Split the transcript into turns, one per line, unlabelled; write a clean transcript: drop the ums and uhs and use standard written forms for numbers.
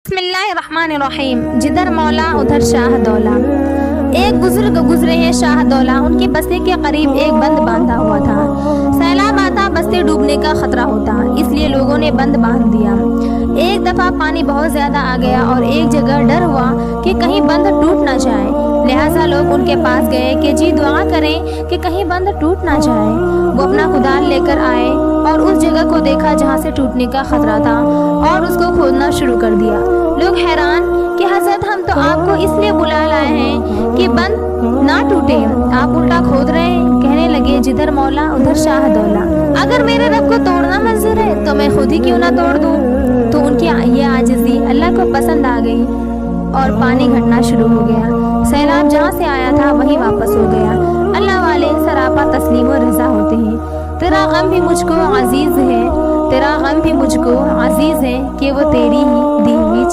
بسم اللہ الرحمن الرحیم۔ جدھر مولا ادھر شاہ دولا۔ ایک بزرگ گزرے ہیں شاہ دولا، ان کی بستی کے قریب ایک بند باندھا ہوا تھا۔ سیلاب آتا بستی ڈوبنے کا خطرہ ہوتا، اس لیے لوگوں نے بند باندھ دیا۔ ایک دفعہ پانی بہت زیادہ آ گیا اور ایک جگہ ڈر ہوا کہ کہیں بند ٹوٹ نہ جائے، لہٰذا لوگ ان کے پاس گئے کہ جی دعا کریں کہ کہیں بند ٹوٹ نہ جائے۔ وہ اپنا کدال لے کر آئے اور اس جگہ کو دیکھا جہاں سے ٹوٹنے کا خطرہ تھا اور اس کو کھودنا شروع کر دیا۔ لوگ حیران کہ حضرت ہم تو آپ کو اس لیے بلا لائے ہیں کہ بند نہ ٹوٹے، آپ الٹا کھود رہے ہیں۔ کہنے لگے جدھر مولا ادھر شاہ دولا، اگر میرے رب کو توڑنا منظور ہے تو میں خود ہی کیوں نہ توڑ دوں۔ تو ان کی یہ عاجزی اللہ کو پسند آ گئی اور پانی گھٹنا شروع ہو گیا۔ سیلاب جہاں سے آیا تھا وہیں واپس ہو گیا۔ اللہ والے سراپا تسلیم و رضا ہوتے ہیں۔ تیرا غم بھی مجھ کو عزیز ہے، تیرا غم بھی مجھ کو عزیز ہے کہ وہ تیری ہی دی ہوئی